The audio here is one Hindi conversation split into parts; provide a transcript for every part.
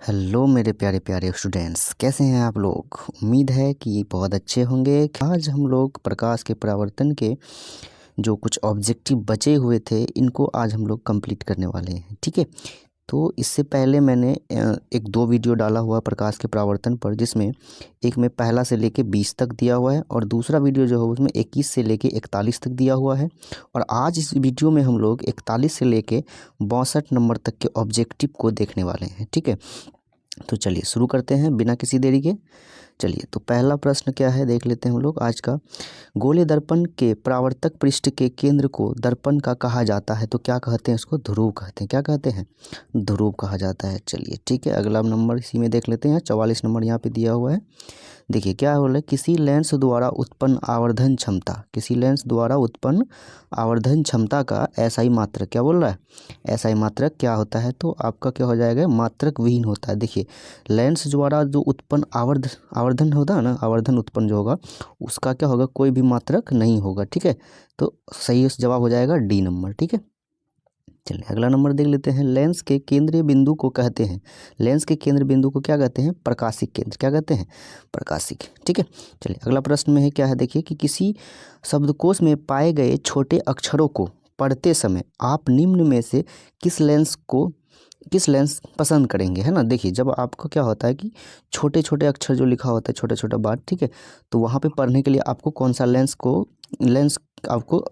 हेलो मेरे प्यारे प्यारे स्टूडेंट्स, कैसे हैं आप लोग। उम्मीद है कि बहुत अच्छे होंगे। आज हम लोग प्रकाश के परावर्तन के जो कुछ ऑब्जेक्टिव बचे हुए थे इनको आज हम लोग कंप्लीट करने वाले हैं। ठीक है, तो इससे पहले मैंने एक दो वीडियो डाला हुआ प्रकाश के परावर्तन पर, जिसमें एक में पहला से लेके 20 तक दिया हुआ है और दूसरा वीडियो जो है उसमें 21 से लेके 41 तक दिया हुआ है। और आज इस वीडियो में हम लोग 41 से लेके 62 नंबर तक के ऑब्जेक्टिव को देखने वाले हैं। ठीक है, तो चलिए शुरू करते हैं बिना किसी देरी के। चलिए, तो पहला प्रश्न क्या है देख लेते हैं हम लोग आज का। गोले दर्पण के परावर्तक पृष्ठ के केंद्र को दर्पण का कहा जाता है, तो क्या कहते हैं इसको? ध्रुव कहते हैं। क्या कहते हैं? ध्रुव कहा जाता है। चलिए ठीक है, अगला नंबर इसी में देख लेते हैं। 44 नंबर यहाँ पे दिया हुआ है। देखिए क्या हो रहा है, किसी लेंस द्वारा उत्पन्न आवर्धन क्षमता, किसी लेंस द्वारा उत्पन्न आवर्धन क्षमता का एसआई मात्रक, क्या बोल रहा है? एसआई मात्रक क्या होता है? तो आपका क्या हो जाएगा, मात्रक विहीन होता है। देखिए लेंस द्वारा जो उत्पन्न आवर्धन होता है ना, आवर्धन उत्पन्न जो होगा उसका क्या होगा, कोई भी मात्रक नहीं होगा। ठीक है, तो सही जवाब हो जाएगा डी नंबर। ठीक है, चलिए अगला नंबर देख लेते हैं। लेंस के केंद्रीय बिंदु को कहते हैं, लेंस के केंद्र बिंदु को क्या कहते हैं? प्रकाशिक केंद्र। क्या कहते हैं? प्रकाशिक। ठीक है, चलिए अगला प्रश्न में है क्या है, देखिए कि किसी शब्दकोश में पाए गए छोटे अक्षरों को पढ़ते समय आप निम्न में से किस लेंस पसंद करेंगे, है ना। देखिए जब आपको क्या होता है कि छोटे छोटे अक्षर जो लिखा होता है, छोटे छोटे बात, ठीक है, तो वहाँ पे पढ़ने के लिए आपको कौन सा लेंस आपको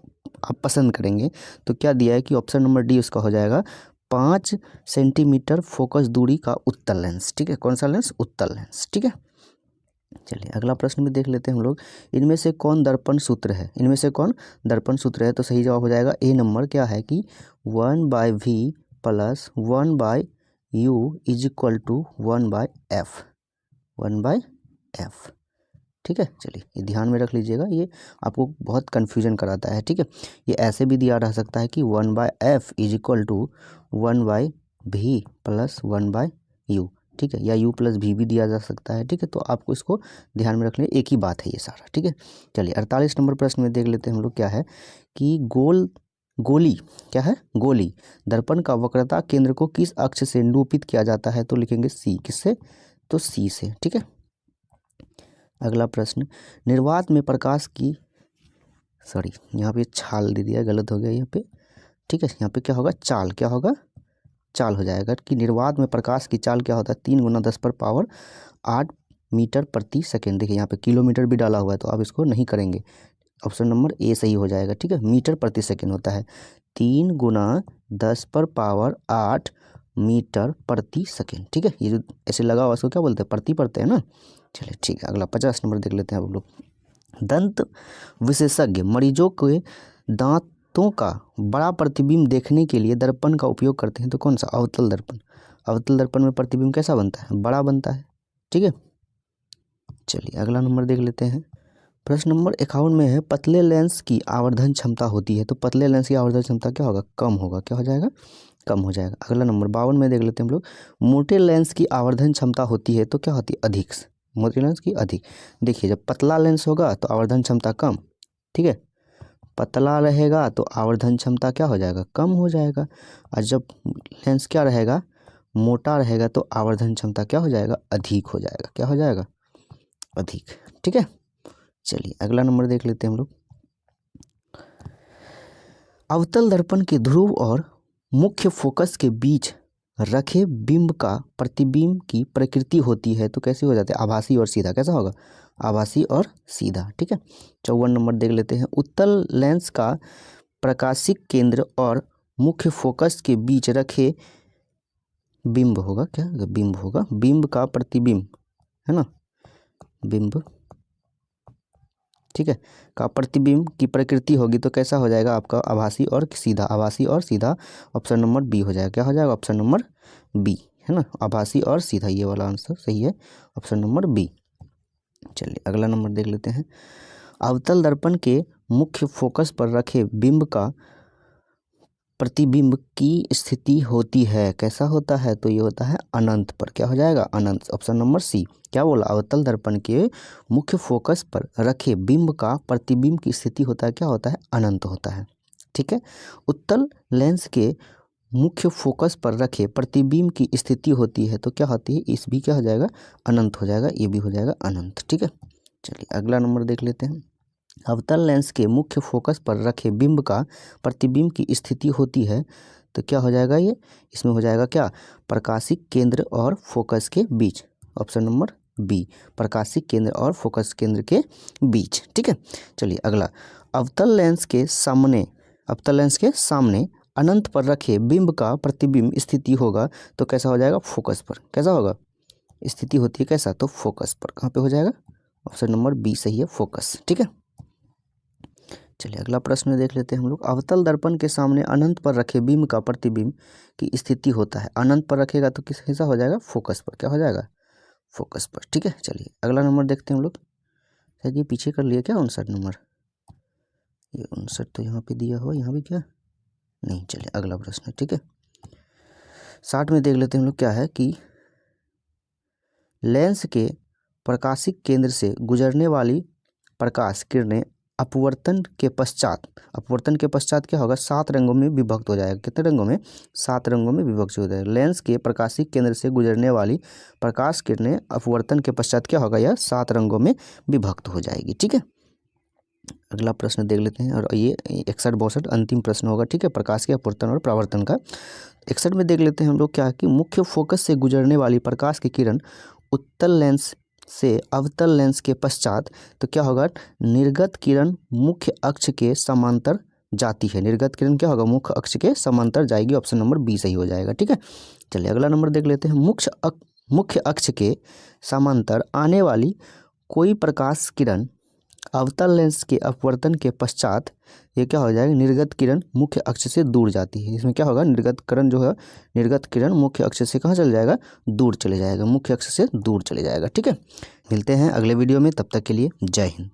आप पसंद करेंगे। तो क्या दिया है कि ऑप्शन नंबर डी उसका हो जाएगा 5 सेंटीमीटर फोकस दूरी का उत्तल लेंस। ठीक है, कौन सा लेंस? उत्तल लेंस। ठीक है, चलिए अगला प्रश्न भी देख लेते हैं हम लोग। इनमें से कौन दर्पण सूत्र है? इनमें से कौन दर्पण सूत्र है? तो सही जवाब हो जाएगा ए नंबर। क्या है कि 1/v plus 1/u is equal to 1/f, 1/f। ठीक है, चलिए ये ध्यान में रख लीजिएगा, ये आपको बहुत कन्फ्यूजन कराता है। ठीक है, ये ऐसे भी दिया रह सकता है कि 1/f is equal to 1/v plus 1/u। ठीक है, या u प्लस v भी दिया जा सकता है। ठीक है, तो आपको इसको ध्यान में रख लें, एक ही बात है ये सारा। ठीक है, चलिए 48 नंबर प्रश्न में देख लेते हैं हम लोग। क्या है कि गोली, क्या है? गोली दर्पण का वक्रता केंद्र को किस अक्ष से निरूपित किया जाता है? तो लिखेंगे सी। किससे? तो सी से। ठीक है, अगला प्रश्न, निर्वात में प्रकाश की, सॉरी यहाँ पे छाल दे दिया, गलत हो गया यहाँ पे। ठीक है, यहाँ पे क्या होगा? चाल। क्या होगा? चाल हो जाएगा कि निर्वात में प्रकाश की चाल क्या होता है? 3 × 10⁸ मीटर प्रति सेकेंड। देखिए यहाँ पे किलोमीटर भी डाला हुआ है, तो आप इसको नहीं करेंगे। ऑप्शन नंबर ए सही हो जाएगा। ठीक है, मीटर प्रति सेकेंड होता है, 3 × 10⁸ मीटर प्रति सेकेंड। ठीक है, ये जो ऐसे लगा हुआ इसको क्या बोलते हैं? प्रति पढ़ते हैं ना। चलिए ठीक है, अगला 50 नंबर देख लेते हैं आप लोग। दंत विशेषज्ञ मरीजों के दांतों का बड़ा प्रतिबिंब देखने के लिए दर्पण का उपयोग करते हैं, तो कौन सा? अवतल दर्पण। अवतल दर्पण में प्रतिबिंब कैसा बनता है? बड़ा बनता है। ठीक है, चलिए अगला नंबर देख लेते हैं। प्रश्न नंबर 51 में है, पतले लेंस की आवर्धन क्षमता होती है, तो पतले लेंस की आवर्धन क्षमता क्या होगा? कम होगा। क्या हो जाएगा? कम हो जाएगा। अगला नंबर 52 में देख लेते हैं हम लोग। मोटे लेंस की आवर्धन क्षमता होती है, तो क्या होती है? अधिक। मोटे लेंस की अधिक। देखिए जब पतला लेंस होगा तो आवर्धन क्षमता कम। ठीक है, पतला रहेगा तो आवर्धन क्षमता क्या हो जाएगा? कम हो जाएगा। और जब लेंस क्या रहेगा? मोटा रहेगा तो आवर्धन क्षमता क्या हो जाएगा? अधिक हो जाएगा। क्या हो जाएगा? अधिक। ठीक है, चलिए अगला नंबर देख लेते हैं हम लोग। अवतल दर्पण के ध्रुव और मुख्य फोकस के बीच रखे बिंब का प्रतिबिंब की प्रकृति होती है, तो कैसे हो जाता है? आभासी और सीधा। कैसा होगा? आभासी और सीधा। ठीक है, 54 नंबर देख लेते हैं। उत्तल लेंस का प्रकाशिक केंद्र और मुख्य फोकस के बीच रखे बिंब होगा, क्या बिंब होगा? बिंब का प्रतिबिंब, है ना, बिंब, ठीक है, का प्रतिबिंब की प्रकृति होगी, तो कैसा हो जाएगा आपका? आभासी और सीधा। आभासी और सीधा, ऑप्शन नंबर बी हो जाएगा। क्या हो जाएगा? ऑप्शन नंबर बी, है ना, आभासी और सीधा, ये वाला आंसर सही है, ऑप्शन नंबर बी। चलिए अगला नंबर देख लेते हैं। अवतल दर्पण के मुख्य फोकस पर रखे बिंब का प्रतिबिंब की स्थिति होती है, कैसा होता है? तो ये होता है अनंत पर। क्या हो जाएगा? अनंत, ऑप्शन नंबर सी। क्या बोला? अवतल दर्पण के मुख्य फोकस पर रखे बिंब का प्रतिबिंब की स्थिति होता है, क्या होता है? अनंत होता है। ठीक है, उत्तल लेंस के मुख्य फोकस पर रखे प्रतिबिंब की स्थिति होती है तो क्या होती है, इस भी क्या हो जाएगा, अनंत हो जाएगा, ये भी हो जाएगा अनंत। ठीक है, चलिए अगला नंबर देख लेते हैं। अवतल लेंस के मुख्य फोकस पर रखे बिंब का प्रतिबिंब की स्थिति होती है तो क्या हो जाएगा, ये इसमें हो जाएगा क्या, प्रकाशिक केंद्र और फोकस के बीच। ऑप्शन नंबर बी, प्रकाशिक केंद्र और फोकस केंद्र के बीच। ठीक है, चलिए अगला। अवतल लेंस के सामने अनंत पर रखे बिंब का प्रतिबिंब स्थिति होगा तो कैसा हो जाएगा, फोकस पर। कैसा होगा, स्थिति होती है कैसा, तो फोकस पर। कहाँ पे हो जाएगा, ऑप्शन नंबर बी सही है, फोकस। ठीक है, चलिए अगला प्रश्न देख लेते हैं हम लोग। अवतल दर्पण के सामने अनंत पर रखे बिंब का प्रतिबिंब की स्थिति होता है, अनंत पर रखेगा तो किस हिस्सा हो जाएगा, फोकस पर। क्या हो जाएगा, फोकस पर। ठीक है, चलिए अगला नंबर देखते हैं हम लोग। शायद ये पीछे कर लिया क्या 59 नंबर, ये 59 तो यहाँ पे दिया हुआ, यहाँ भी क्या नहीं। चलिए अगला प्रश्न। ठीक है, 60 में देख लेते हैं हम लोग। क्या है कि लेंस के प्रकाशिक केंद्र से गुजरने वाली प्रकाश किरणें अपवर्तन के पश्चात क्या होगा, 7 रंगों में विभक्त हो जाएगा। कितने रंगों में, 7 रंगों में विभक्त हो जाएगा। लेंस के प्रकाशिक केंद्र से गुजरने वाली प्रकाश किरणें अपवर्तन के पश्चात क्या होगा, यह 7 रंगों में विभक्त हो जाएगी। ठीक है, अगला प्रश्न देख लेते हैं और ये 61-62 अंतिम प्रश्न होगा। ठीक है, प्रकाश के अपवर्तन और परावर्तन का। 61 में देख लेते हैं हम लोग। क्या है कि मुख्य फोकस से गुजरने वाली प्रकाश की किरण उत्तल लेंस से अवतल लेंस के पश्चात तो क्या होगा, निर्गत किरण मुख्य अक्ष के समांतर जाती है। निर्गत किरण क्या होगा, मुख्य अक्ष के समांतर जाएगी। ऑप्शन नंबर बी सही हो जाएगा। ठीक है, चलिए अगला नंबर देख लेते हैं। मुख्य अक्ष के समांतर आने वाली कोई प्रकाश किरण अवतल लेंस के अपवर्तन के पश्चात ये क्या हो जाएगा, निर्गत किरण मुख्य अक्ष से दूर जाती है। इसमें क्या होगा, निर्गत किरण मुख्य अक्ष से कहाँ चले जाएगा, दूर चले जाएगा, मुख्य अक्ष से दूर चले जाएगा। ठीक है, मिलते हैं अगले वीडियो में, तब तक के लिए जय हिंद।